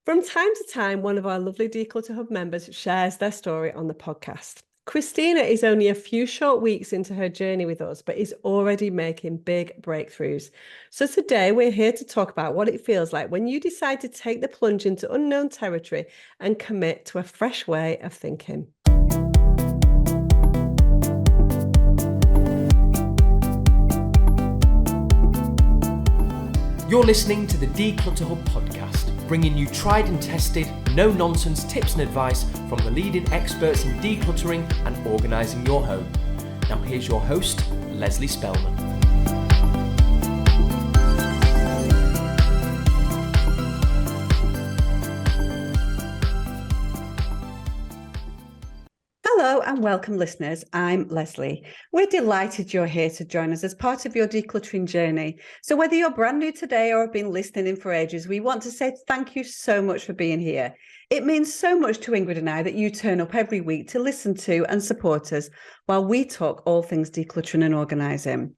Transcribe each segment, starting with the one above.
From time to time, one of our lovely Declutter Hub members shares their story on the podcast. Christina is only a few short weeks into her journey with us, but is already making big breakthroughs. So today we're here to talk about what it feels like when you decide to take the plunge into unknown territory and commit to a fresh way of thinking. You're listening to the Declutter Hub podcast, bringing you tried and tested, no-nonsense tips and advice from the leading experts in decluttering and organising your home. Now here's your host, Leslie Spellman. Hello and welcome, listeners. I'm Leslie. We're delighted you're here to join us as part of your decluttering journey. So whether you're brand new today or have been listening in for ages, we want to say thank you so much for being here. It means so much to Ingrid and I that you turn up every week to listen to and support us while we talk all things decluttering and organising.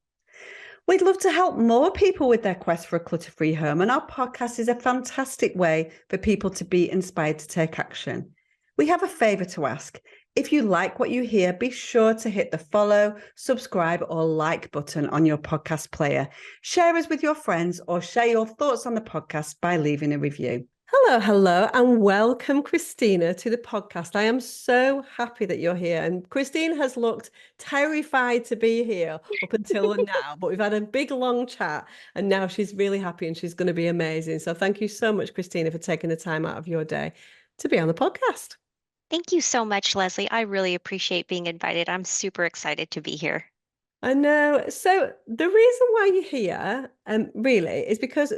We'd love to help more people with their quest for a clutter-free home, and our podcast is a fantastic way for people to be inspired to take action. We have a favour to ask. If you like what you hear, be sure to hit the follow, subscribe, or like button on your podcast player. Share us with your friends or share your thoughts on the podcast by leaving a review. Hello, and welcome, Christina, to the podcast. I am so happy that you're here. And Christine has looked terrified to be here up until now, but we've had a big, long chat, and now she's really happy and she's going to be amazing. So thank you so much, Christina, for taking the time out of your day to be on the podcast. Thank you so much, Leslie. I really appreciate being invited. I'm super excited to be here. I know. So the reason why you're here, really, is because,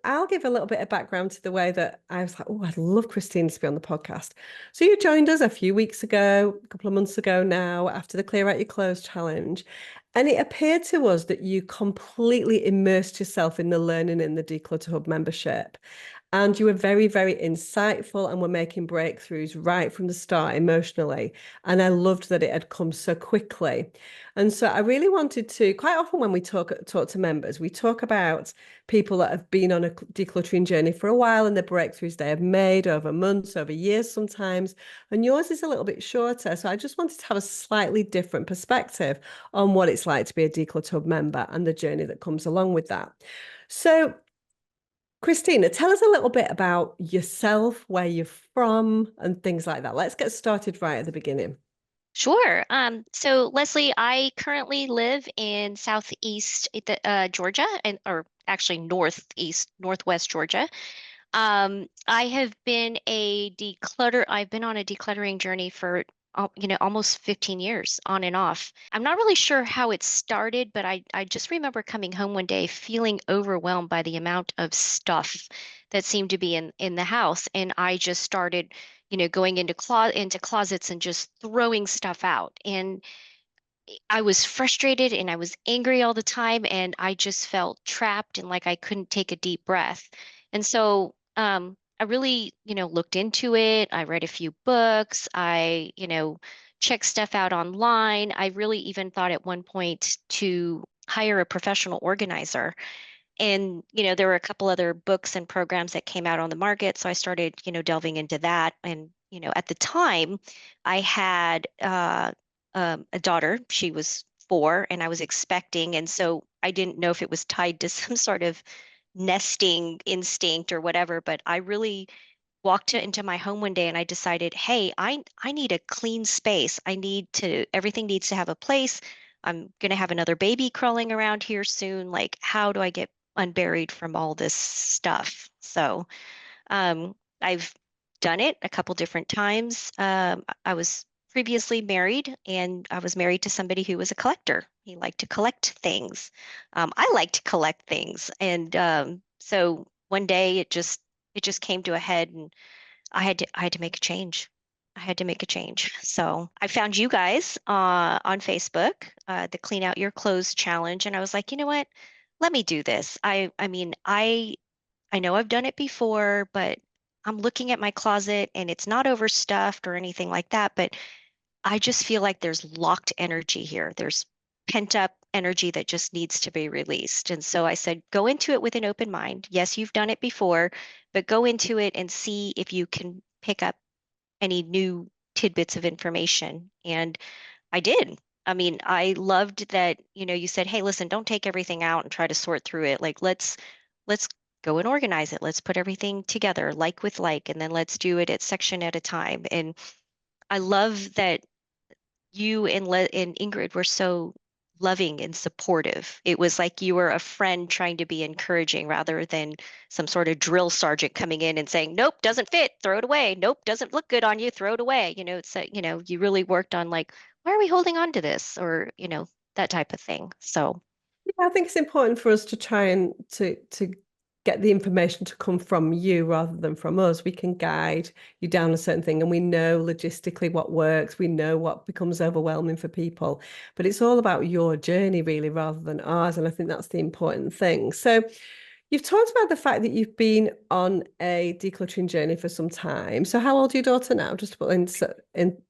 I'll give a little bit of background to the way that I was like, oh, I'd love Christine to be on the podcast. So you joined us a few weeks ago, a couple of months ago now, after the Clear Out Your Clothes challenge. And it appeared to us that you completely immersed yourself in the learning in the Declutter Hub membership. And you were very, very insightful and were making breakthroughs right from the start emotionally. And I loved that it had come so quickly. And so I really wanted to, quite often when we talk to members, we talk about people that have been on a decluttering journey for a while and the breakthroughs they have made over months, over years sometimes. And yours is a little bit shorter. So I just wanted to have a slightly different perspective on what it's like to be a Declutter Hub member and the journey that comes along with that. So Christina, tell us a little bit about yourself, where you're from, and things like that. Let's get started right at the beginning. Sure. So Leslie, I currently live in southeast Georgia, or actually northwest Georgia. I have been I've been on a decluttering journey for almost 15 years on and off. I'm not really sure how it started, but I just remember coming home one day feeling overwhelmed by the amount of stuff that seemed to be in the house. And I just started, going into closets and just throwing stuff out. And I was frustrated and I was angry all the time. And I just felt trapped and like I couldn't take a deep breath. And so I really, looked into it. I read a few books. I, checked stuff out online. I really even thought at one point to hire a professional organizer. And, there were a couple other books and programs that came out on the market. So I started, delving into that. And, at the time, I had a daughter. She was 4 and I was expecting. And so I didn't know if it was tied to some sort of nesting instinct or whatever, but I really walked into my home one day and I decided, hey, I need a clean space. Everything needs to have a place. I'm going to have another baby crawling around here soon. Like, how do I get unburied from all this stuff? So I've done it a couple different times. I was previously married and I was married to somebody who was a collector. He liked to collect things. I like to collect things. And so one day it just came to a head and I had to make a change. I had to make a change. So I found you guys on Facebook, the Clean Out Your Clothes challenge. And I was like, you know what? Let me do this. I mean, I know I've done it before, but I'm looking at my closet and it's not overstuffed or anything like that. But I just feel like there's locked energy here. There's pent up energy that just needs to be released. And so I said, go into it with an open mind. Yes, you've done it before, but go into it and see if you can pick up any new tidbits of information. And I did. I mean, I loved that, you said, hey, listen, don't take everything out and try to sort through it. Like, let's go and organize it. Let's put everything together, like with like, and then let's do it at section at a time. And I love that you and Ingrid were so loving and supportive. It was like you were a friend trying to be encouraging rather than some sort of drill sergeant coming in and saying, nope, doesn't fit, throw it away. Nope, doesn't look good on you, throw it away. It's you really worked on like, why are we holding on to this? Or, that type of thing. So Yeah, I think it's important for us to try and to get the information to come from you rather than from us. We can guide you down a certain thing, and we know logistically what works. We know what becomes overwhelming for people, but it's all about your journey really rather than ours. And I think that's the important thing. So you've talked about the fact that you've been on a decluttering journey for some time. So how old is your daughter now? Just to put in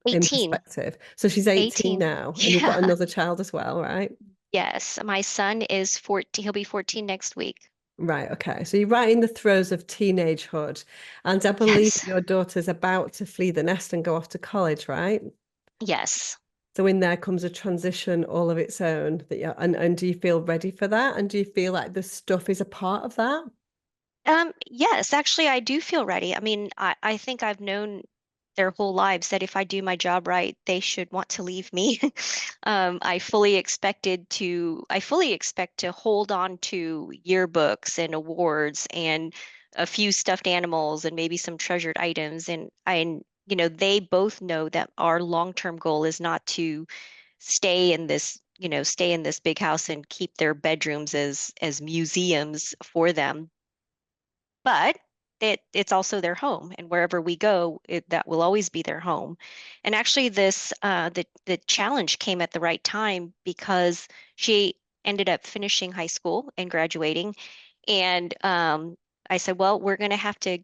18, perspective. So she's 18 18. now, and you've got Yeah. another child as well, right? Yes. My son is 14. He'll be 14 next week. Right, okay. So you're right in the throes of teenagehood. And I believe Yes. your daughter's about to flee the nest and go off to college, right? Yes. So in there comes a transition all of its own that you and do you feel ready for that? And do you feel like the stuff is a part of that? Yes, actually, I do feel ready. I mean, I think I've known their whole lives that if I do my job right, they should want to leave me. I fully expect to hold on to yearbooks and awards and a few stuffed animals and maybe some treasured items. They both know that our long-term goal is not to stay in this big house and keep their bedrooms as museums for them, but it's also their home, and wherever we go, that will always be their home. And actually, the challenge came at the right time because she ended up finishing high school and graduating, and I said, well, we're going to have to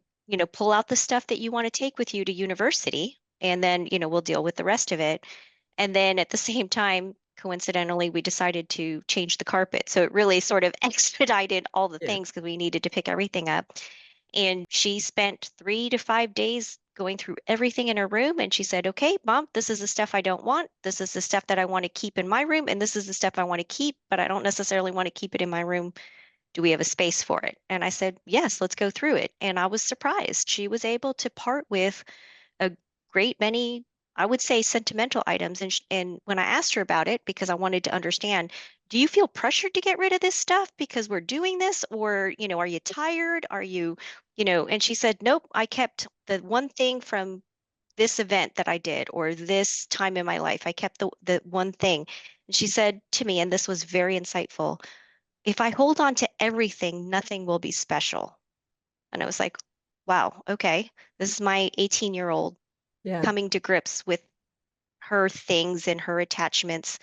pull out the stuff that you want to take with you to university, and then we'll deal with the rest of it. And then at the same time, coincidentally, we decided to change the carpet. So it really sort of expedited all the Yeah. things because we needed to pick everything up. And she spent 3 to 5 days going through everything in her room. And she said, okay, Mom, this is the stuff I don't want. This is the stuff that I want to keep in my room. And this is the stuff I want to keep, but I don't necessarily want to keep it in my room. Do we have a space for it? And I said, yes, let's go through it. And I was surprised. She was able to part with a great many, I would say, sentimental items. And when I asked her about it, because I wanted to understand, do you feel pressured to get rid of this stuff because we're doing this? Or, are you tired? Are you, and she said, nope, I kept the one thing from this event that I did or this time in my life. I kept the one thing. And she said to me, and this was very insightful, if I hold on to everything, nothing will be special. And I was like, wow, okay. This is my 18-year-old Yeah. coming to grips with her things and her attachments,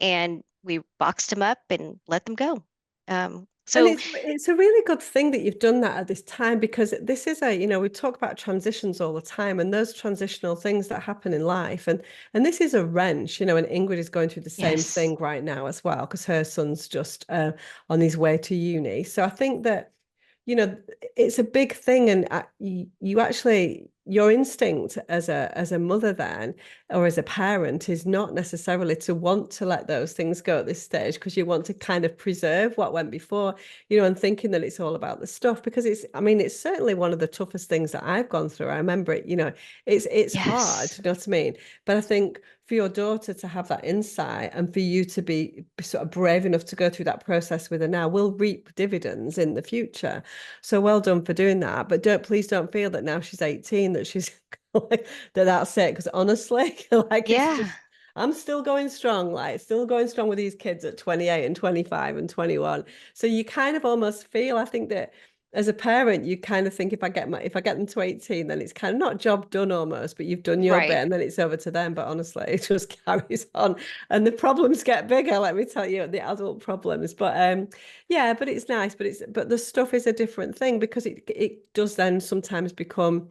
and we boxed them up and let them go. And So it's a really good thing that you've done that at this time because this is we talk about transitions all the time and those transitional things that happen in life and this is a wrench, and Ingrid is going through the same yes, thing right now as well because her son's just on his way to uni. So I think that it's a big thing, and you actually your instinct as a mother then or as a parent is not necessarily to want to let those things go at this stage because you want to kind of preserve what went before, and thinking that it's all about the stuff because it's certainly one of the toughest things that I've gone through. I remember it, it's hard, yes, you know what I mean? But I think for your daughter to have that insight and for you to be sort of brave enough to go through that process with her now will reap dividends in the future. So well done for doing that. But please don't feel that now she's 18 that she's like, that's it. Because honestly, like it's yeah, just I'm still going strong, like still going strong with these kids at 28 and 25 and 21. So you kind of almost feel, I think that as a parent, you kind of think if I get them to 18, then it's kind of not job done almost, but you've done your bit right. and then it's over to them. But honestly, it just carries on. And the problems get bigger, let me tell you, the adult problems. But yeah, but it's nice. But the stuff is a different thing because it does then sometimes become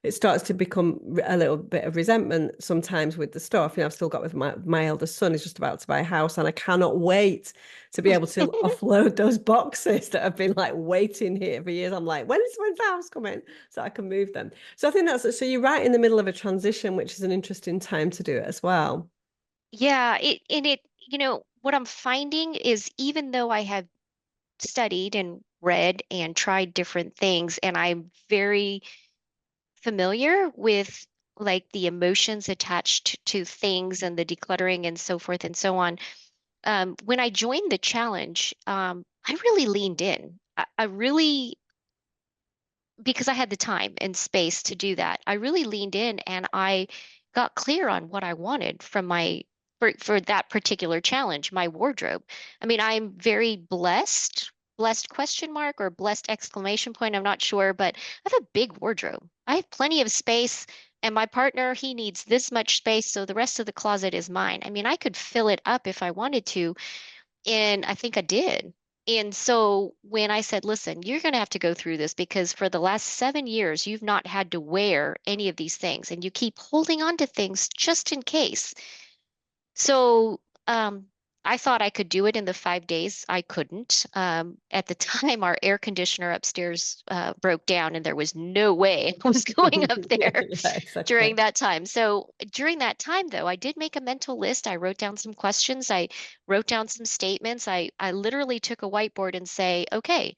it starts to become a little bit of resentment sometimes with the stuff. I've still got with my eldest son is just about to buy a house, and I cannot wait to be able to offload those boxes that have been like waiting here for years. I'm like, when's the house coming so I can move them? So I think so you're right in the middle of a transition, which is an interesting time to do it as well. Yeah, what I'm finding is even though I have studied and read and tried different things, and I'm very familiar with like the emotions attached to things and the decluttering and so forth and so on. When I joined the challenge, I really leaned in. I really, because I had the time and space to do that, I really leaned in and I got clear on what I wanted from for that particular challenge, my wardrobe. I mean, I'm very blessed question mark or blessed exclamation point, I'm not sure, but I have a big wardrobe. I have plenty of space, and my partner, he needs this much space, so the rest of the closet is mine. I mean, I could fill it up if I wanted to, and I think I did. And so when I said, listen, you're going to have to go through this because for the last 7 years, you've not had to wear any of these things and you keep holding on to things just in case. So I thought I could do it in the 5 days. I couldn't. At the time, our air conditioner upstairs broke down, and there was no way I was going up there Yeah, exactly. during that time. So during that time, though, I did make a mental list. I wrote down some questions. I wrote down some statements. I literally took a whiteboard and say, okay,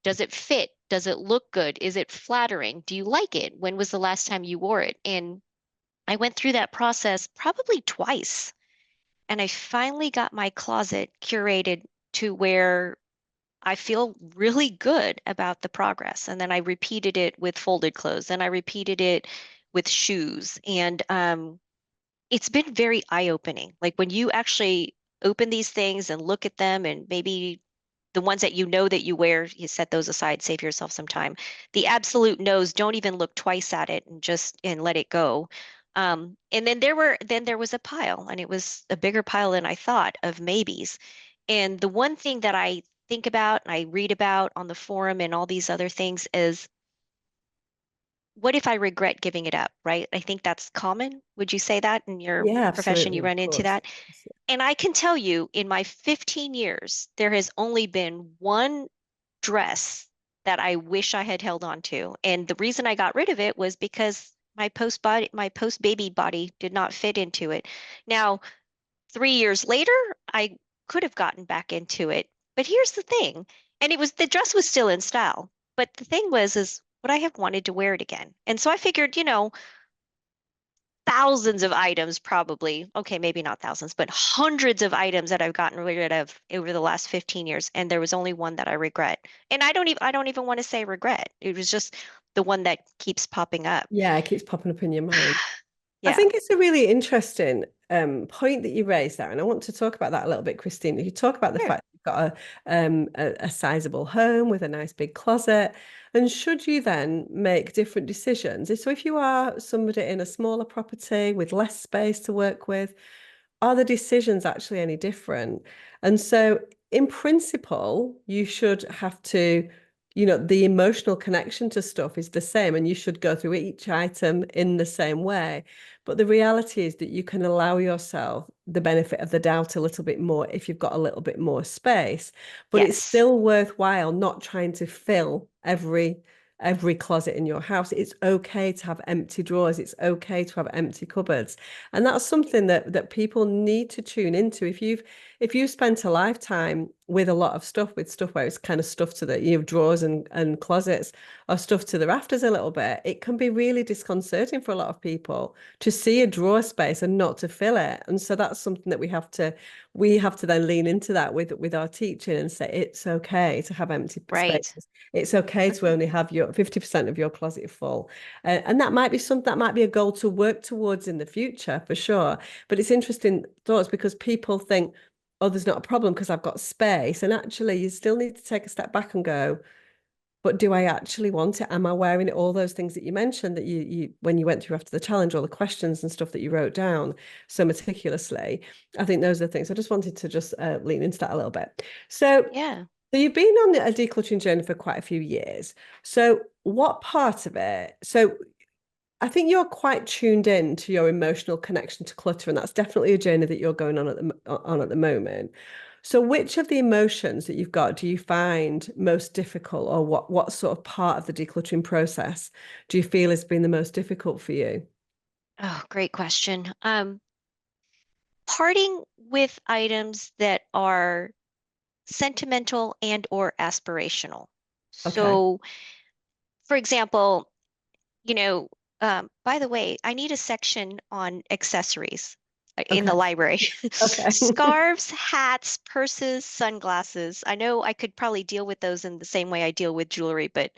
does it fit? Does it look good? Is it flattering? Do you like it? When was the last time you wore it? And I went through that process probably twice. And I finally got my closet curated to where I feel really good about the progress. And then I repeated it with folded clothes, and I repeated it with shoes. And it's been very eye-opening. Like when you actually open these things and look at them, and maybe the ones that you know that you wear, you set those aside, save yourself some time. The absolute no's, don't even look twice at it and just and let it go. And then there was a pile, and it was a bigger pile than I thought of maybes. And the one thing that I think about and I read about on the forum and all these other things is, what if I regret giving it up, right? I think that's common. Would you say that in your Yeah, profession you absolutely, of run into course. that? And I can tell you, in my 15 years, there has only been one dress that I wish I had held on to. And the reason I got rid of it was because my post baby body did not fit into it. Now, 3 years later, I could have gotten back into it. But here's the thing, and the dress was still in style. But the thing is would I have wanted to wear it again? And so I figured, thousands of items probably, okay, maybe not thousands, but hundreds of items that I've gotten rid of over the last 15 years. And there was only one that I regret. And I don't even want to say regret. It was just the one that keeps popping up. Yeah, it keeps popping up in your mind. I Yeah. think it's a really interesting point that you raised there, and I want to talk about that a little bit, Christine. You talk about the Sure. fact you've got a sizable home with a nice big closet, and should you then make different decisions? So if you are somebody in a smaller property with less space to work with, are the decisions actually any different? And so, in principle, you should have to, the emotional connection to stuff is the same, and you should go through each item in the same way. But the reality is that you can allow yourself the benefit of the doubt a little bit more if you've got a little bit more space. But it's Yes. still worthwhile not trying to fill every closet in your house. It's okay to have empty drawers. It's okay to have empty cupboards. And that's something that people need to tune into. If you've spent a lifetime with a lot of stuff, with stuff where it's kind of stuffed to the drawers and closets, or stuffed to the rafters a little bit, it can be really disconcerting for a lot of people to see a drawer space and not to fill it. And so that's something that we have to then lean into that with our teaching and say it's okay to have empty Right. spaces. It's okay to only have your 50% of your closet full. And that might be a goal to work towards in the future for sure. But it's interesting thoughts because people think, oh, there's not a problem because I've got space. And actually, you still need to take a step back and go, but do I actually want it? Am I wearing it? All those things that you mentioned that you when you went through after the challenge, all the questions and stuff that you wrote down so meticulously. I think those are the things. I just wanted to just lean into that a little bit. Yeah. So you've been on a decluttering journey for quite a few years. So what part of it? So I think you're quite tuned in to your emotional connection to clutter, and that's definitely a journey that you're going on at the moment. So, which of the emotions that you've got do you find most difficult, or what sort of part of the decluttering process do you feel has been the most difficult for you? Oh, great question. Parting with items that are sentimental and or aspirational. Okay. So, for example, you know, by the way, I need a section on accessories in Okay. the library. Okay. Scarves, hats, purses, sunglasses. I know I could probably deal with those in the same way I deal with jewelry, but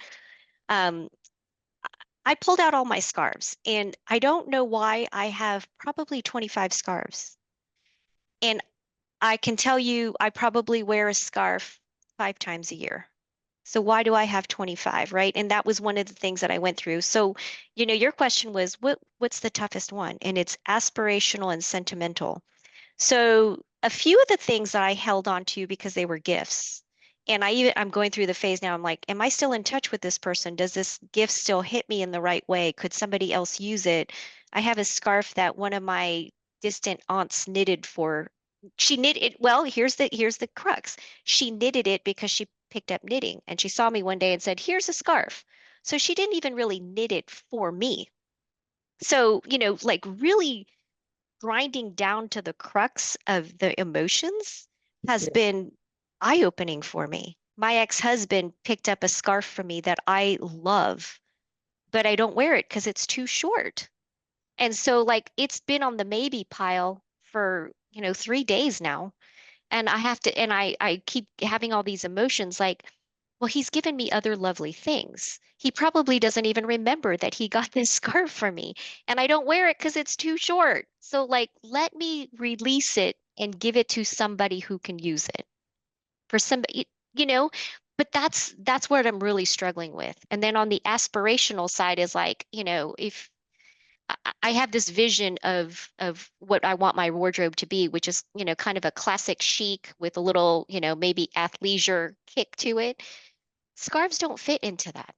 um, I pulled out all my scarves, and I don't know why I have probably 25 scarves. And I can tell you, I probably wear a scarf 5 times a year. So why do I have 25, right? And that was one of the things that I went through. So, your question was what's the toughest one? And it's aspirational and sentimental. So a few of the things that I held on to because they were gifts. And I'm going through the phase now. I'm like, am I still in touch with this person? Does this gift still hit me in the right way? Could somebody else use it? I have a scarf that one of my distant aunts knitted for. She knit it. Well, here's the crux. She knitted it because she picked up knitting and she saw me one day and said, "Here's a scarf." So she didn't even really knit it for me. So, like really grinding down to the crux of the emotions has Yeah. been eye-opening for me. My ex-husband picked up a scarf for me that I love, but I don't wear it because it's too short. And so like it's been on the maybe pile for, 3 days now. And I keep having all these emotions like, well, he's given me other lovely things. He probably doesn't even remember that he got this scarf for me, and I don't wear it because it's too short. So like, let me release it and give it to somebody who can use it for somebody, you know, but that's what I'm really struggling with. And then on the aspirational side is like, if I have this vision of what I want my wardrobe to be, which is, kind of a classic chic with a little, maybe athleisure kick to it. Scarves don't fit into that.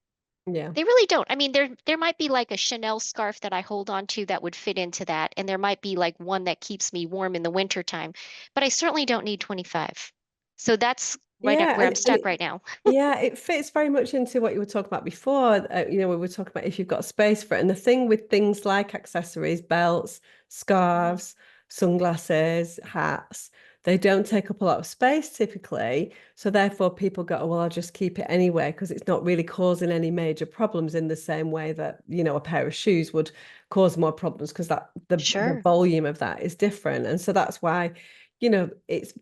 Yeah. They really don't. I mean, there might be like a Chanel scarf that I hold on to that would fit into that, and there might be like one that keeps me warm in the winter time, but I certainly don't need 25. So that's right Yeah, where I'm stuck right now. yeah, it fits very much into what you were talking about before. We were talking about if you've got space for it. And the thing with things like accessories, belts, Mhm. scarves, sunglasses, hats, they don't take up a lot of space typically. So therefore people go, oh, well, I'll just keep it anyway because it's not really causing any major problems in the same way that, a pair of shoes would cause more problems because that the Sure. volume of that is different. And so that's why, it's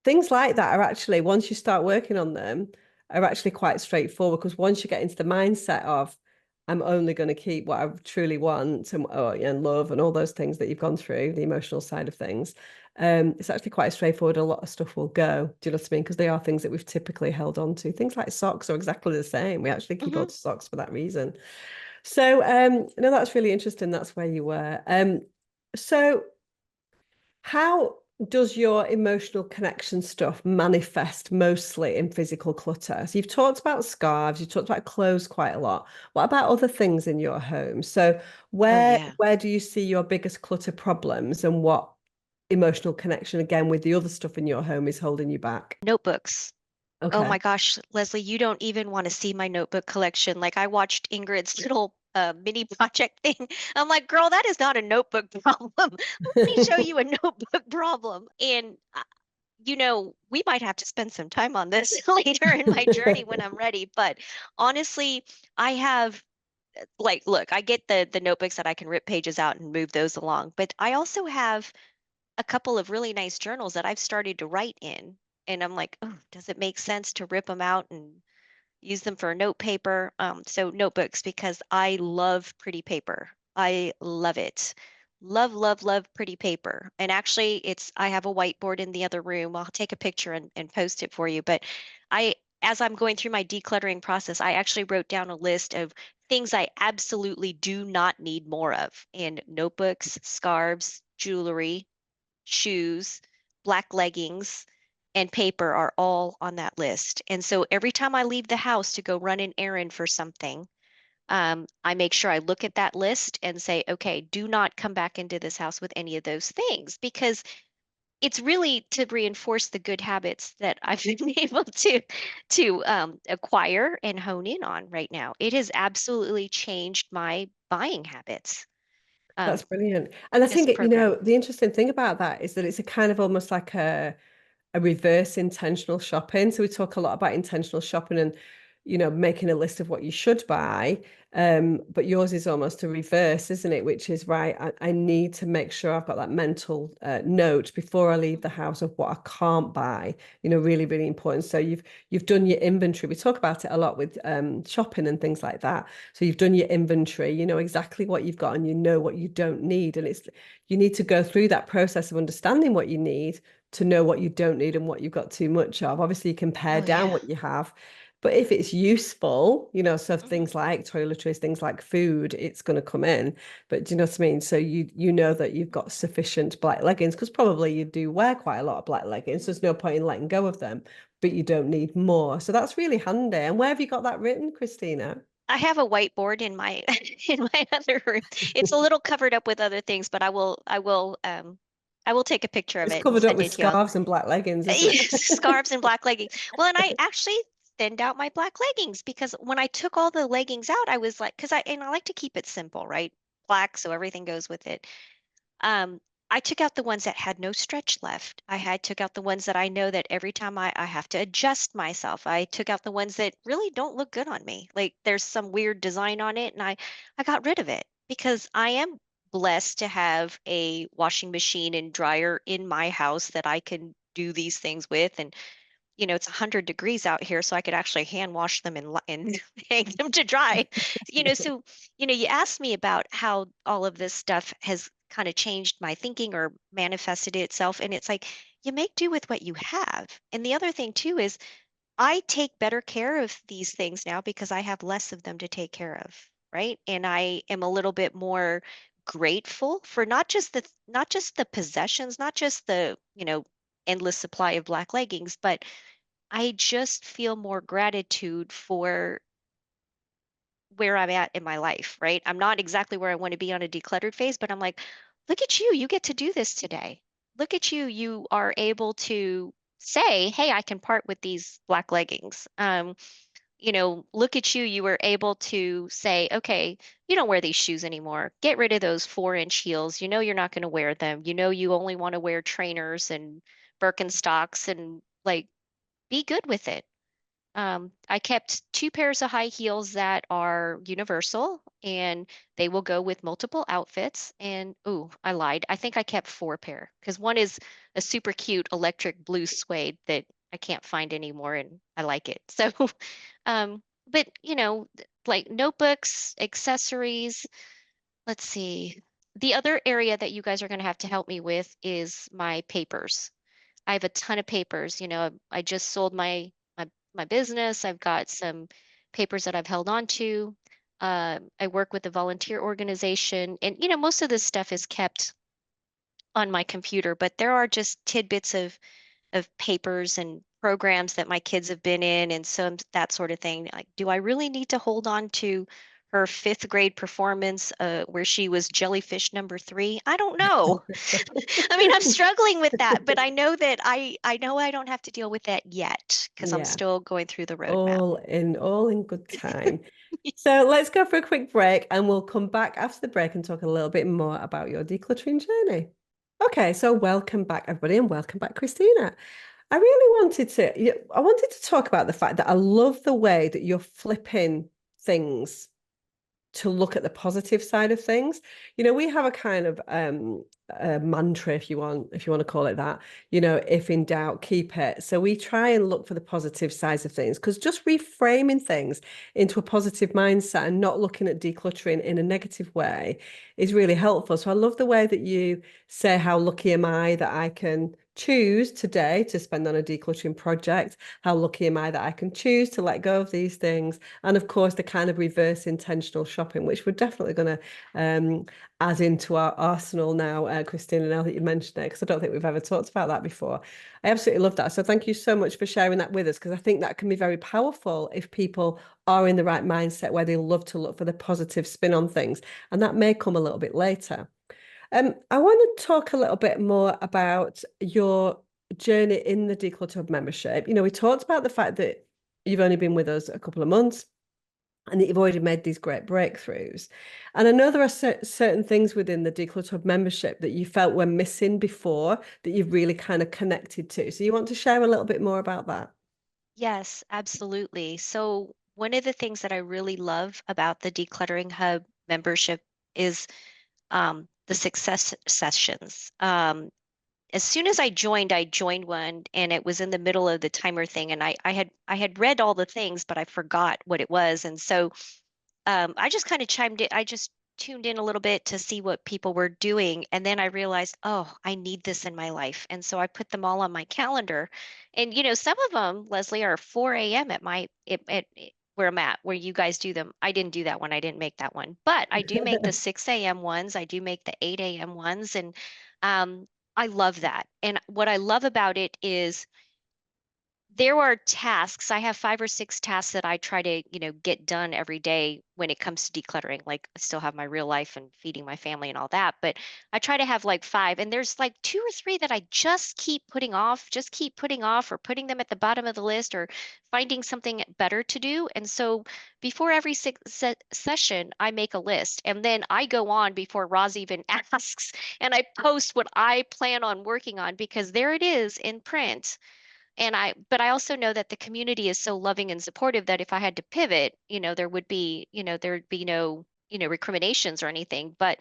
things like that are actually, once you start working on them, are actually quite straightforward because once you get into the mindset of, I'm only going to keep what I truly want and love and all those things that you've gone through, the emotional side of things, it's actually quite straightforward. A lot of stuff will go. Do you know what I mean? Because they are things that we've typically held on to. Things like socks are exactly the same. We actually keep on Hmm. to socks for that reason. So, no, that's really interesting. That's where you were. So how does your emotional connection stuff manifest mostly in physical clutter? So you've talked about scarves, you've talked about clothes quite a lot. What about other things in your home? So Oh where yeah. where do you see your biggest clutter problems and what emotional connection again with the other stuff in your home is holding you back? Notebooks. Oh Okay. my gosh, Leslie, you don't even want to see my notebook collection. Like I watched Ingrid's little mini project thing. I'm like, girl, that is not a notebook problem. Let me show you a notebook problem. And we might have to spend some time on this later in my journey when I'm ready. But honestly, I have like, look, I get the notebooks that I can rip pages out and move those along, but I also have a couple of really nice journals that I've started to write in. And I'm like, oh, does it make sense to rip them out and use them for note paper? So notebooks, because I love pretty paper. I love it. Love, love, love pretty paper. And actually, I have a whiteboard in the other room. I'll take a picture and post it for you. But I, as I'm going through my decluttering process, I actually wrote down a list of things I absolutely do not need more of in notebooks, scarves, jewelry, shoes, black leggings, and paper are all on that list. And so every time I leave the house to go run an errand for something, I make sure I look at that list and say, okay, do not come back into this house with any of those things, because it's really to reinforce the good habits that I've been able to acquire and hone in on right now. It has absolutely changed my buying habits. That's Um, brilliant. And I this think, program. the interesting thing about that is that it's a kind of almost like a reverse intentional shopping. So we talk a lot about intentional shopping and, making a list of what you should buy. But yours is almost a reverse, isn't it? Which is right. I need to make sure I've got that mental note before I leave the house of what I can't buy. Really, really important. So you've done your inventory. We talk about it a lot with shopping and things like that. So you've done your inventory. You know exactly what you've got, and you know what you don't need. And you need to go through that process of understanding what you need to know what you don't need and what you've got too much of. Obviously, you can pare Oh down yeah. what you have, but if it's useful, so Mhm. things like toiletries, things like food, it's going to come in. But do you know what I mean? So you know that you've got sufficient black leggings, because probably you do wear quite a lot of black leggings. There's no point in letting go of them, but you don't need more. So that's really handy. And where have you got that written, Christina? I have a whiteboard in my in my other room. It's a little covered up with other things, but I will take a picture of It's it and covered up send with it to you. scarves and black leggings, isn't it? Yes, scarves and black leggings. Well, and I actually thinned out my black leggings, because when I took all the leggings out, I was like, I like to keep it simple, right? Black, so everything goes with it. Um, I took out the ones that had no stretch left. Took out the ones that I know that every time I have to adjust myself. I took out the ones that really don't look good on me. Like there's some weird design on it, and I got rid of it, because I am blessed to have a washing machine and dryer in my house that I can do these things with. And it's 100 degrees out here, so I could actually hand wash them and hang them to dry. So, you asked me about how all of this stuff has kind of changed my thinking or manifested itself. And it's like, you make do with what you have. And the other thing too is I take better care of these things now because I have less of them to take care of, right? And I am a little bit more grateful for not just the possessions, not just the, endless supply of black leggings, but I just feel more gratitude for where I'm at in my life, right? I'm not exactly where I want to be on a decluttered phase, but I'm like, look at you, you get to do this today. Look at you, you are able to say, hey, I can part with these black leggings. Look at you, you were able to say, okay, you don't wear these shoes anymore. Get rid of those 4-inch heels. You know you're not going to wear them. You know you only want to wear trainers and Birkenstocks, and like be good with it. I kept 2 pairs of high heels that are universal, and they will go with multiple outfits. And ooh, I lied. I think I kept 4 pair, because one is a super cute electric blue suede that I can't find anymore, and I like it. So, but like notebooks, accessories. Let's see. The other area that you guys are going to have to help me with is my papers. I have a ton of papers. I just sold my business. I've got some papers that I've held on to. I work with a volunteer organization, and most of this stuff is kept on my computer, but there are just tidbits of papers and programs that my kids have been in, and so that sort of thing. Like, do I really need to hold on to her fifth grade performance where she was jellyfish number 3? I don't know. I mean, I'm struggling with that, but I know that I know I don't have to deal with that yet, because I'm Yeah, still going through the roadmap. all in good time. So let's go for a quick break, and we'll come back after the break and talk a little bit more about your decluttering journey. Okay, so welcome back, everybody, and welcome back, Christina. I wanted to talk about the fact that I love the way that you're flipping things to look at the positive side of things. We have a kind of a mantra, if you want to call it that, if in doubt, keep it. So we try and look for the positive sides of things, because just reframing things into a positive mindset and not looking at decluttering in a negative way is really helpful. So I love the way that you say, how lucky am I that I can choose today to spend on a decluttering project? How lucky am I that I can choose to let go of these things? And of course, the kind of reverse intentional shopping, which we're definitely going to add into our arsenal now, Christina, now that you mentioned it, because I don't think we've ever talked about that before. I absolutely love that. So thank you so much for sharing that with us, because I think that can be very powerful if people are in the right mindset where they love to look for the positive spin on things. And that may come a little bit later. I want to talk a little bit more about your journey in the Declutter Hub membership. We talked about the fact that you've only been with us a couple of months and that you've already made these great breakthroughs. And I know there are certain things within the Declutter Hub membership that you felt were missing before that you've really kind of connected to. So you want to share a little bit more about that? Yes, absolutely. So one of the things that I really love about the Decluttering Hub membership is the success sessions. As soon as I joined one, and it was in the middle of the timer thing, and I had read all the things, but I forgot what it was, and so I just kind of chimed in. I just tuned in a little bit to see what people were doing, and then I realized, oh, I need this in my life, and so I put them all on my calendar. And some of them, Leslie, are 4 a.m. at where I'm at, where you guys do them. I didn't do that one. I didn't make that one, but I do make the 6 a.m. ones. I do make the 8 a.m. ones, and I love that. And what I love about it is there are tasks. I have 5 or 6 tasks that I try to, get done every day when it comes to decluttering. Like I still have my real life and feeding my family and all that, but I try to have like 5. And there's like 2 or 3 that I just keep putting off, or putting them at the bottom of the list, or finding something better to do. And so before every session, I make a list, and then I go on before Roz even asks, and I post what I plan on working on, because there it is in print. But I also know that the community is so loving and supportive that if I had to pivot, there'd be no, recriminations or anything. But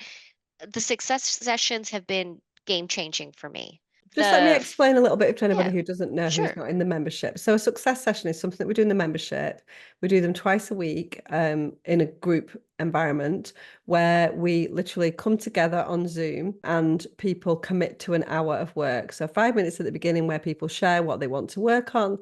the success sessions have been game changing for me. Just let me explain a little bit to anybody Yeah, who doesn't know, who's sure. not in the membership. So a success session is something that we do in the membership. We do them twice a week in a group environment where we literally come together on Zoom and people commit to an hour of work. So 5 minutes at the beginning where people share what they want to work on,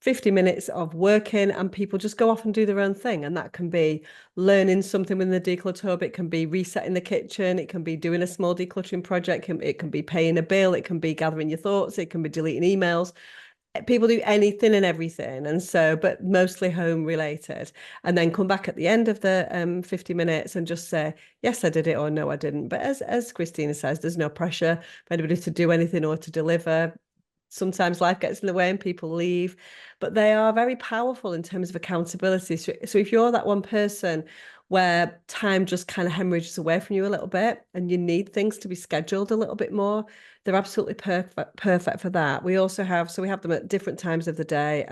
50 minutes of working, and people just go off and do their own thing. And that can be learning something within the Declutter Hub. It can be resetting the kitchen. It can be doing a small decluttering project. It can be paying a bill. It can be gathering your thoughts. It can be deleting emails. People do anything and everything. And so, but mostly home related. And then come back at the end of the 50 minutes and just say, yes, I did it, or no, I didn't. But as Christina says, there's no pressure for anybody to do anything or to deliver. Sometimes life gets in the way and people leave, but they are very powerful in terms of accountability. So if you're that one person where time just kind of hemorrhages away from you a little bit and you need things to be scheduled a little bit more, they're absolutely perfect for that. We have them at different times of the day,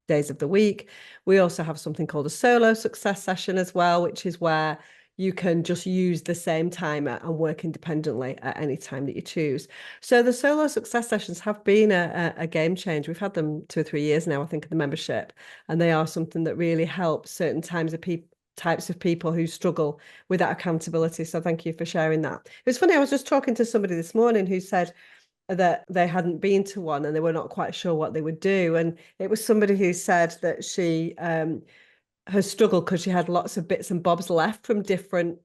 days of the week. We also have something called a solo success session as well, which is where you can just use the same timer and work independently at any time that you choose. So the solo success sessions have been a game changer. We've had them 2 or 3 years now, I think, in the membership, and they are something that really helps certain types of people who struggle with that accountability. So thank you for sharing that. It was funny, I was just talking to somebody this morning who said that they hadn't been to one and they were not quite sure what they would do. And it was somebody who said that she has struggled because she had lots of bits and bobs left from different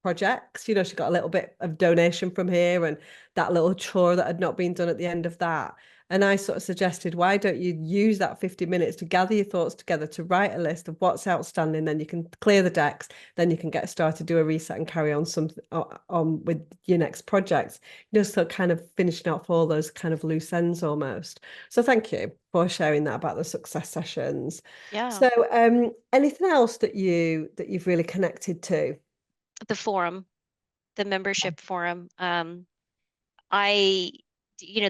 projects. She got a little bit of donation from here and that little chore that had not been done at the end of that. And I sort of suggested, why don't you use that 50 minutes to gather your thoughts together, to write a list of what's outstanding, then you can clear the decks, then you can get started, do a reset and carry on on with your next projects. So kind of finishing off all those kind of loose ends almost. So thank you for sharing that about the success sessions. Yeah. So anything else that you've really connected to? The forum, the membership forum. I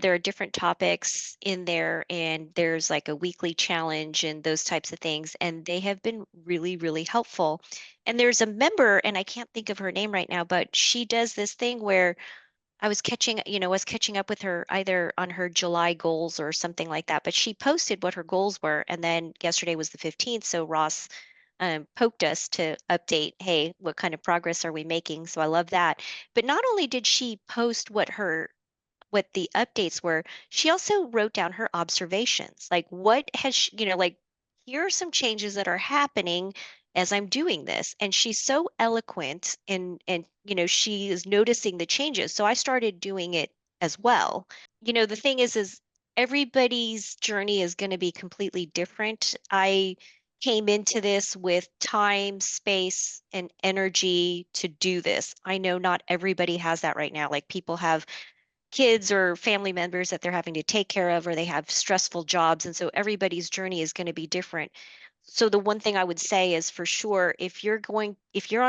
there are different topics in there, and there's like a weekly challenge and those types of things, and they have been really, really helpful. And there's a member, and I can't think of her name right now, but she does this thing where I was catching up with her either on her July goals or something like that, but she posted what her goals were. And then yesterday was the 15th, so Ross poked us to update, hey, what kind of progress are we making? So I love that. But not only did she post what her what the updates were, she also wrote down her observations. Like, what has she, like, here are some changes that are happening as I'm doing this. And she's so eloquent, and she is noticing the changes. So I started doing it as well. The thing is everybody's journey is going to be completely different. I came into this with time, space, and energy to do this. I know not everybody has that right now. Like, people have kids or family members that they're having to take care of, or they have stressful jobs. And so everybody's journey is going to be different. So the one thing I would say is, for sure, if you're on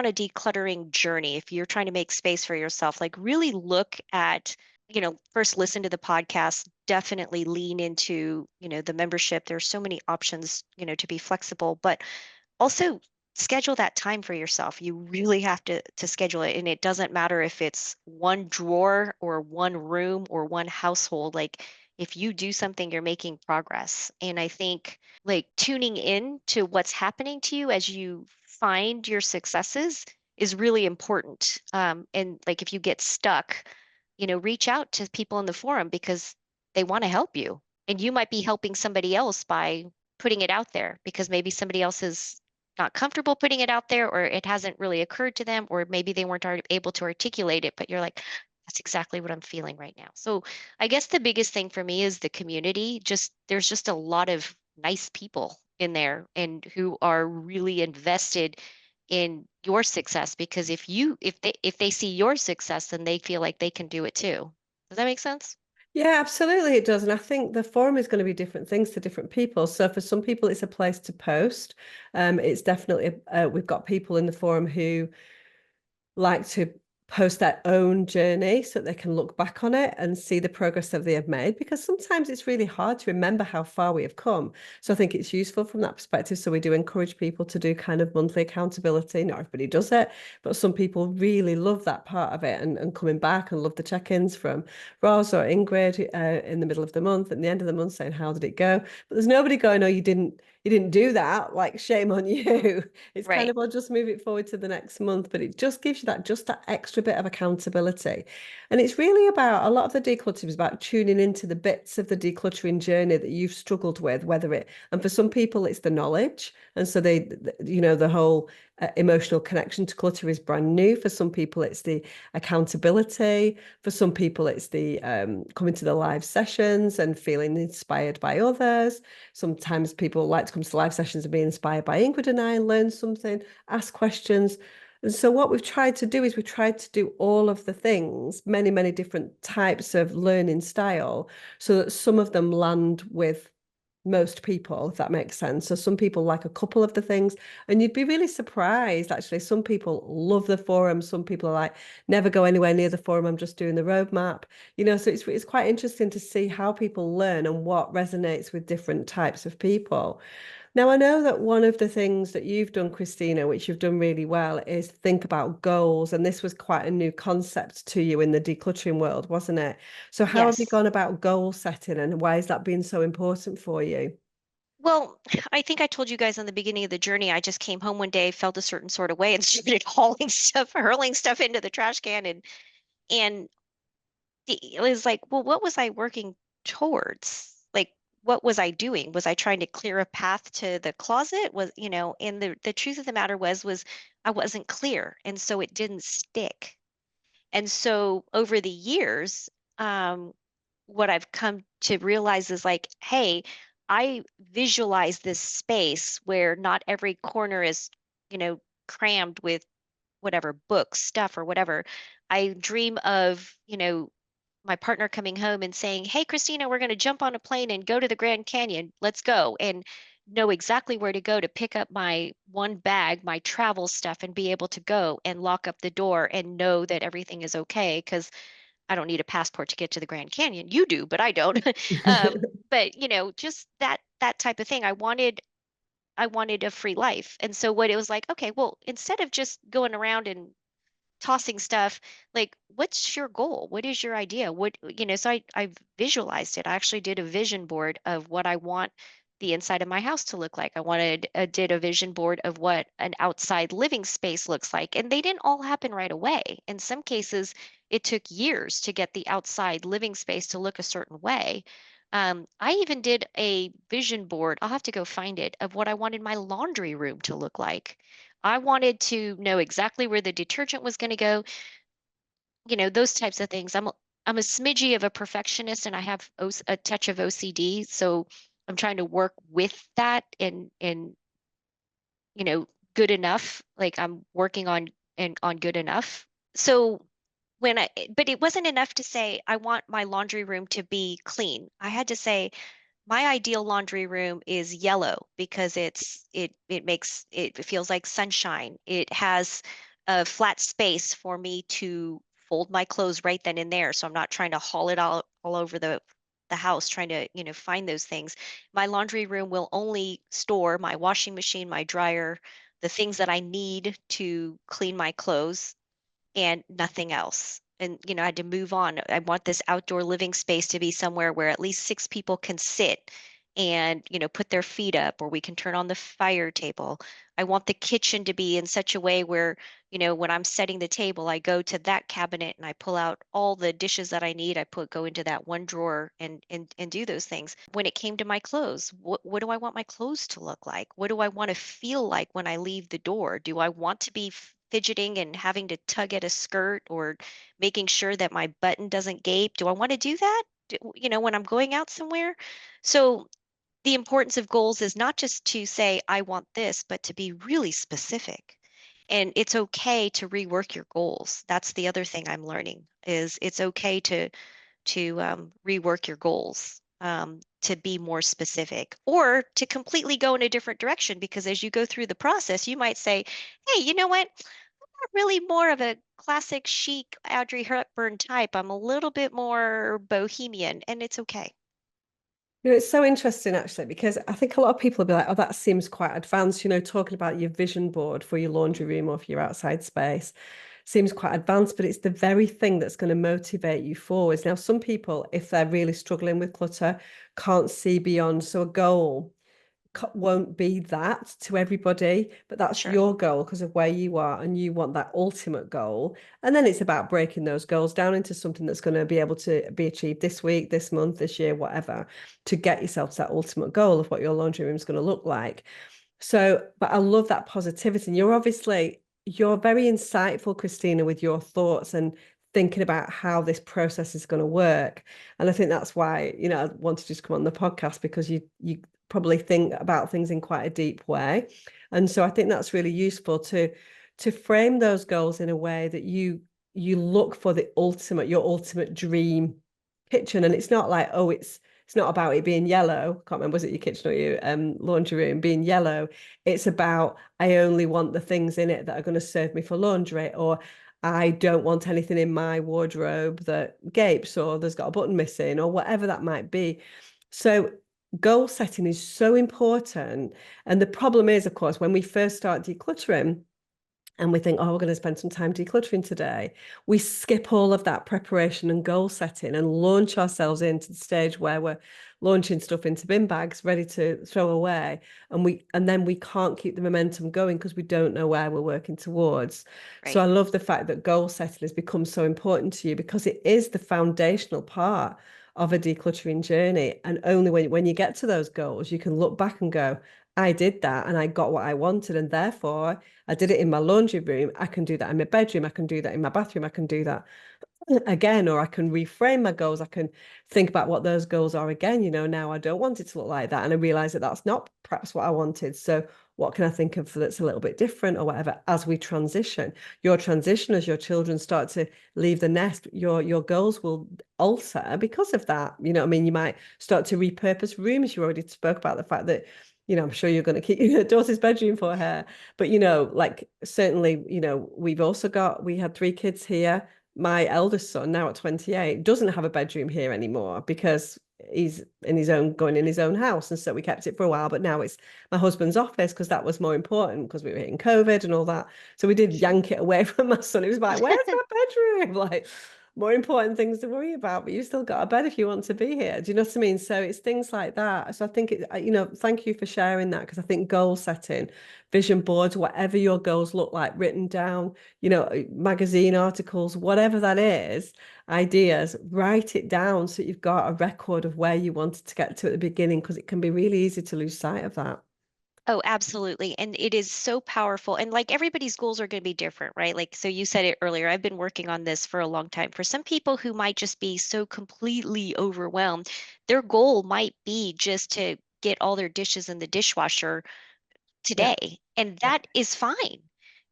a decluttering journey, if you're trying to make space for yourself, like, really look at, first listen to the podcast, definitely lean into, the membership. There's so many options, to be flexible, but also schedule that time for yourself. You really have to schedule it. And it doesn't matter if it's one drawer or one room or one household. Like, if you do something, you're making progress. And I think, like, tuning in to what's happening to you as you find your successes is really important. And like, if you get stuck, reach out to people in the forum, because they want to help you. And you might be helping somebody else by putting it out there, because maybe somebody else is not comfortable putting it out there, or it hasn't really occurred to them, or maybe they weren't able to articulate it, but you're like, that's exactly what I'm feeling right now. So I guess the biggest thing for me is the community. There's just a lot of nice people in there, and who are really invested in your success, because if they see your success, then they feel like they can do it too. Does that make sense? Yeah, absolutely it does. And I think the forum is going to be different things to different people. So for some people, it's a place to post. It's definitely, we've got people in the forum who like to post their own journey so that they can look back on it and see the progress that they have made, because sometimes it's really hard to remember how far we have come. So I think it's useful from that perspective. So we do encourage people to do kind of monthly accountability. Not everybody does it, but some people really love that part of it, and coming back, and love the check-ins from Roz or Ingrid in the middle of the month and the end of the month, saying, how did it go? But there's nobody going, oh, you didn't do that, like, shame on you. It's kind Right. of, I'll just move it forward to the next month, but it just gives you that extra bit of accountability. And it's really about, a lot of the decluttering is about tuning into the bits of the decluttering journey that you've struggled with, and for some people it's the knowledge. And so the whole emotional connection to clutter is brand new. For some people, it's the accountability. For some people, it's the coming to the live sessions and feeling inspired by others. Sometimes people like to come to live sessions and be inspired by Ingrid and I, and learn something, ask questions. And so what we've tried to do is we've tried to do all of the things, many, many different types of learning style, so that some of them land with most people, if that makes sense. So some people like a couple of the things, and you'd be really surprised, actually. Some people love the forum. Some people are like, never go anywhere near the forum, I'm just doing the roadmap. So it's quite interesting to see how people learn and what resonates with different types of people. Now, I know that one of the things that you've done, Christina, which you've done really well, is think about goals. And this was quite a new concept to you in the decluttering world, wasn't it? So how have you Yes. gone about goal setting, and why has that been so important for you? Well, I think I told you guys in the beginning of the journey, I just came home one day, felt a certain sort of way, and started hurling stuff into the trash can, and it was like, well, what was I working towards? Like, what was I doing? Was I trying to clear a path to the closet? And the truth of the matter was I wasn't clear, and so it didn't stick. And so over the years, um, what I've come to realize is, like, hey, I visualize this space where not every corner is, crammed with whatever books, stuff, or whatever. I dream of, my partner coming home and saying, hey, Christina, we're going to jump on a plane and go to the Grand Canyon. Let's go. And know exactly where to go to pick up my one bag, my travel stuff, and be able to go and lock up the door and know that everything is okay, because I don't need a passport to get to the Grand Canyon. You do, but I don't. But just that type of thing. I wanted a free life. And so what it was like, okay, well, instead of just going around and tossing stuff, like, what's your goal? What is your idea? So I visualized it. I actually did a vision board of what I want the inside of my house to look like. Did a vision board of what an outside living space looks like. And they didn't all happen right away. In some cases, it took years to get the outside living space to look a certain way. I even did a vision board, I'll have to go find it, of what I wanted my laundry room to look like. I wanted to know exactly where the detergent was going to go, those types of things. I'm a smidgy of a perfectionist, and I have a touch of OCD, so I'm trying to work with that and good enough. Like I'm working on good enough. So but it wasn't enough to say I want my laundry room to be clean. I had to say my ideal laundry room is yellow because it feels like sunshine. It has a flat space for me to fold my clothes right then and there. So I'm not trying to haul it all over the house trying to, find those things. My laundry room will only store my washing machine, my dryer, the things that I need to clean my clothes and nothing else. And, I had to move on. I want this outdoor living space to be somewhere where at least 6 people can sit and, put their feet up, or we can turn on the fire table. I want the kitchen to be in such a way where, when I'm setting the table, I go to that cabinet and I pull out all the dishes that I need. Go into that one drawer and do those things. When it came to my clothes, what do I want my clothes to look like? What do I want to feel like when I leave the door? Do I want to be fidgeting and having to tug at a skirt or making sure that my button doesn't gape? Do I want to do that? When I'm going out somewhere? So the importance of goals is not just to say, I want this, but to be really specific. And it's okay to rework your goals. That's the other thing I'm learning is it's okay to rework your goals, to be more specific or to completely go in a different direction. Because as you go through the process, you might say, hey, you know what? I'm not really more of a classic chic Audrey Hepburn type. I'm a little bit more bohemian, and it's okay. It's so interesting actually, because I think a lot of people will be like, oh, that seems quite advanced, talking about your vision board for your laundry room or for your outside space seems quite advanced, but it's the very thing that's going to motivate you forwards. Now, some people, if they're really struggling with clutter, can't see beyond. So a goal won't be that to everybody, but that's Sure. your goal because of where you are and you want that ultimate goal. And then it's about breaking those goals down into something that's going to be able to be achieved this week, this month, this year, whatever, to get yourself to that ultimate goal of what your laundry room is going to look like. So, but I love that positivity. And you're very insightful, Christina, with your thoughts and thinking about how this process is going to work. And I think that's why, I wanted to just come on the podcast, because you probably think about things in quite a deep way. And so I think that's really useful to frame those goals in a way that you look for your ultimate dream kitchen. And it's not like, oh, it's not about it being yellow. Can't remember, was it your kitchen or your laundry room being yellow? It's about, I only want the things in it that are going to serve me for laundry, or I don't want anything in my wardrobe that gapes or there's got a button missing or whatever that might be. So goal setting is so important. And the problem is, of course, when we first start decluttering and we think, oh, we're going to spend some time decluttering today, we skip all of that preparation and goal setting and launch ourselves into the stage where we're launching stuff into bin bags ready to throw away, and then we can't keep the momentum going because we don't know where we're working towards. Right. So I love the fact that goal setting has become so important to you, because it is the foundational part of a decluttering journey. And only when you get to those goals, you can look back and go, I did that and I got what I wanted, and therefore I did it in my laundry room. I can do that in my bedroom. I can do that in my bathroom. I can do that again, or I can reframe my goals. I can think about what those goals are again. Now I don't want it to look like that, and I realize that that's not perhaps what I wanted. So what can I think of that's a little bit different or whatever? As we transition, as your children start to leave the nest, your goals will alter because of that. I mean, you might start to repurpose rooms. You already spoke about the fact that, I'm sure you're going to keep your daughter's bedroom for her, but like certainly, we had 3 kids here. My eldest son, now at 28, doesn't have a bedroom here anymore because he's going in his own house. And so we kept it for a while, but now it's my husband's office because that was more important because we were hitting COVID and all that. So we did yank it away from my son. He was like, where's my bedroom? Like, more important things to worry about, but you've still got a bed if you want to be here. Do you know what I mean? So it's things like that. So I think thank you for sharing that, because I think goal setting, vision boards, whatever your goals look like, written down, magazine articles, whatever that is, ideas, write it down so you've got a record of where you wanted to get to at the beginning, because it can be really easy to lose sight of that. Oh, absolutely. And it is so powerful. And like everybody's goals are going to be different, right? Like, so you said it earlier, I've been working on this for a long time. For some people who might just be so completely overwhelmed, their goal might be just to get all their dishes in the dishwasher Yeah. today, and Yeah. that is fine.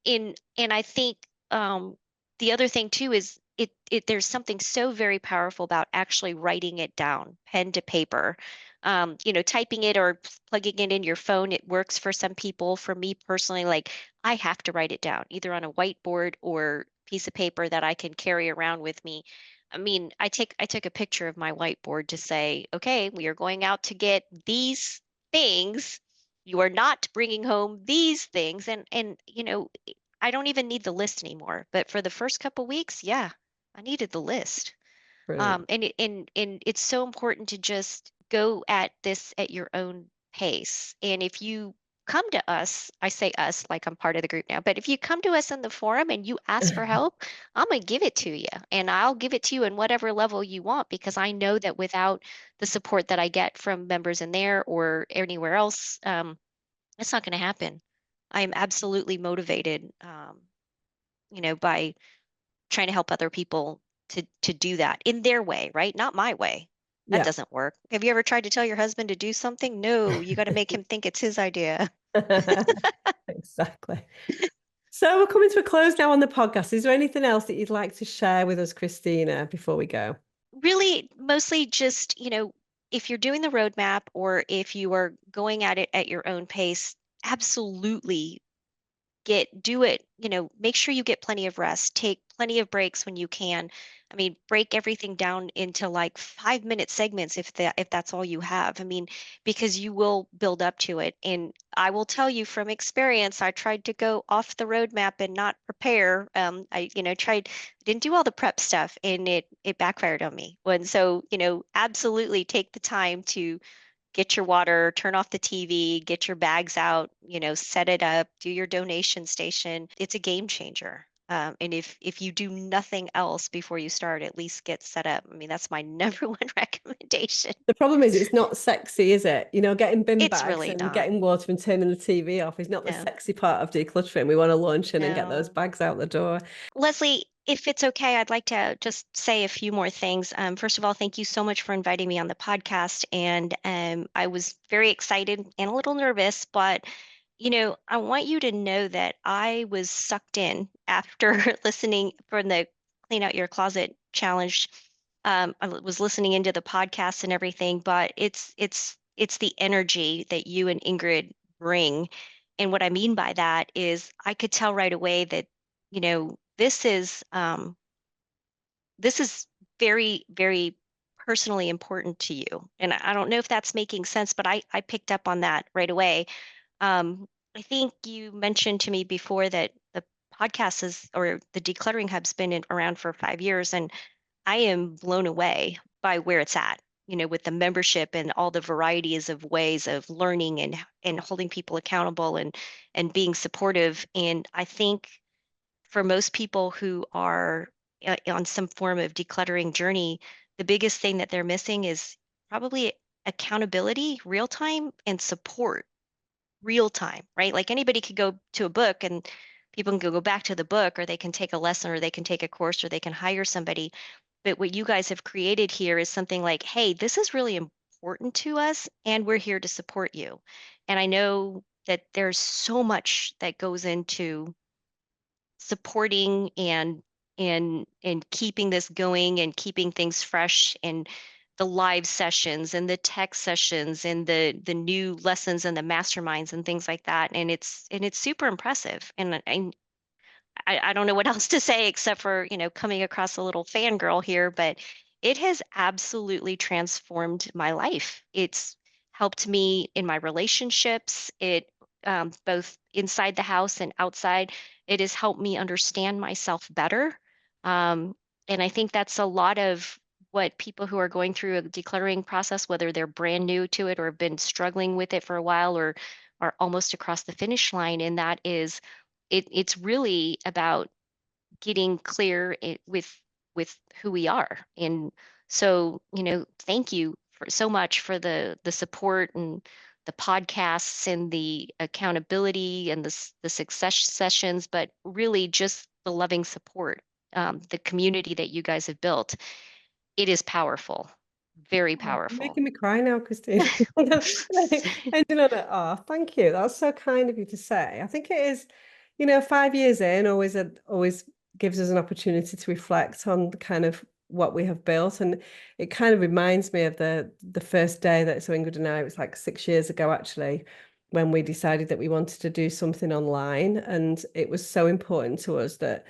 And I think the other thing too is it there's something so very powerful about actually writing it down, pen to paper. Typing it or plugging it in your phone, it works for some people. For me personally, like I have to write it down either on a whiteboard or piece of paper that I can carry around with me. I mean, I took a picture of my whiteboard to say, okay, we are going out to get these things. You are not bringing home these things. And I don't even need the list anymore, but for the first couple weeks, yeah, I needed the list. Brilliant. And it's so important to just go at this at your own pace. And if you come to us, I say us like I'm part of the group now, but if you come to us in the forum and you ask for help, I'm going to give it to you, and I'll give it to you in whatever level you want, because I know that without the support that I get from members in there or anywhere else, it's not going to happen. I am absolutely motivated, by trying to help other people to do that in their way, right? Not my way. That Yeah. doesn't work. Have you ever tried to tell your husband to do something? No, you got to make him think it's his idea. Exactly. So we're coming to a close now on the podcast. Is there anything else that you'd like to share with us, Christina, before we go? Really, mostly just, if you're doing the roadmap or if you are going at it at your own pace, absolutely do it, make sure you get plenty of rest, take plenty of breaks when you can. I mean, break everything down into like 5-minute segments if that's all you have. I mean, because you will build up to it. And I will tell you from experience, I tried to go off the roadmap and not prepare. I, didn't do all the prep stuff, and it backfired on me. And so, absolutely take the time to get your water, turn off the TV, get your bags out, set it up, do your donation station. It's a game changer. And if you do nothing else before you start, at least get set up. I mean, that's my number one recommendation. The problem is it's not sexy, is it? Getting bin It's bags really and not. getting water and turning the TV off is not the No, sexy part of decluttering. We want to launch in and get those no. bags out the door. Leslie, if it's okay, I'd like to just say a few more things. First of all, thank you so much for inviting me on the podcast. And I was very excited and a little nervous, but I want you to know that I was sucked in after listening from the Clean Out Your Closet challenge. Was listening into the podcast and everything, but it's the energy that you and Ingrid bring. And what I mean by that is I could tell right away that, this is very, very personally important to you. And I don't know if that's making sense, but I picked up on that right away. I think you mentioned to me before that the podcast is, or the Decluttering Hub's been around for 5 years, and I am blown away by where it's at. With the membership and all the varieties of ways of learning and holding people accountable and being supportive. And I think for most people who are on some form of decluttering journey, the biggest thing that they're missing is probably accountability, real time, and support real time, right? Like anybody could go to a book and people can go back to the book, or they can take a lesson, or they can take a course, or they can hire somebody. But what you guys have created here is something like, hey, this is really important to us, and we're here to support you. And I know that there's so much that goes into supporting and keeping this going and keeping things fresh, and the live sessions and the tech sessions and the new lessons and the masterminds and things like that. And it's super impressive. And I don't know what else to say except for, coming across a little fangirl here, but it has absolutely transformed my life. It's helped me in my relationships. It both inside the house and outside. It has helped me understand myself better. Um, And I think that's a lot of what people who are going through a decluttering process, whether they're brand new to it or have been struggling with it for a while or are almost across the finish line. And that is, it's really about getting clear with who we are. And so, thank you for so much for the support and the podcasts and the accountability and the success sessions, but really just the loving support, the community that you guys have built. It is powerful, very Oh, you're powerful. making me cry now, Christine. Ending on it. Oh, thank you. That's so kind of you to say. I think it is, 5 years in always gives us an opportunity to reflect on the kind of what we have built. And it kind of reminds me of the first day that so Ingrid and I, it was like 6 years ago actually, when we decided that we wanted to do something online. And it was so important to us that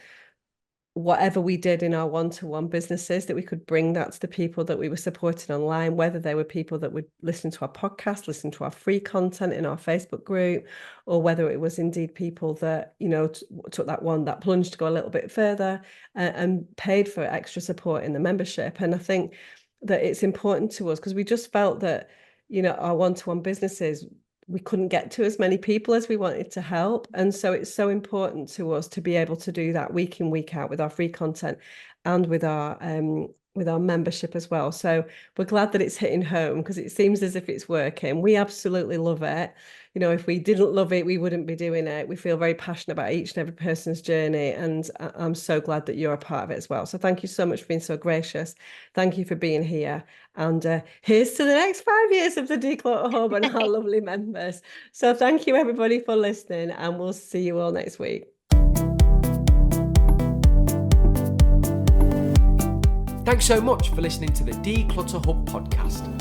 whatever we did in our one-to-one businesses, that we could bring that to the people that we were supporting online, whether they were people that would listen to our podcast, listen to our free content in our Facebook group, or whether it was indeed people that, took that plunge to go a little bit further and paid for extra support in the membership. And I think that it's important to us because we just felt that, our one-to-one businesses, we couldn't get to as many people as we wanted to help. And so it's so important to us to be able to do that week in, week out with our free content and with our membership as well. So we're glad that it's hitting home because it seems as if it's working. We absolutely love it. If we didn't love it, we wouldn't be doing it. We feel very passionate about each and every person's journey. And I'm so glad that you're a part of it as well. So thank you so much for being so gracious. Thank you for being here. And here's to the next 5 years of the Declutter Hub and our lovely members. So thank you everybody for listening, and we'll see you all next week. Thanks so much for listening to the Declutter Hub podcast.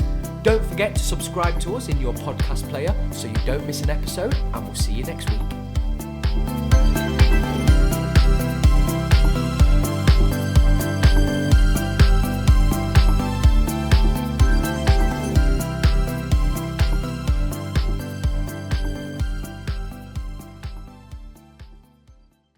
Don't forget to subscribe to us in your podcast player so you don't miss an episode, and we'll see you next week.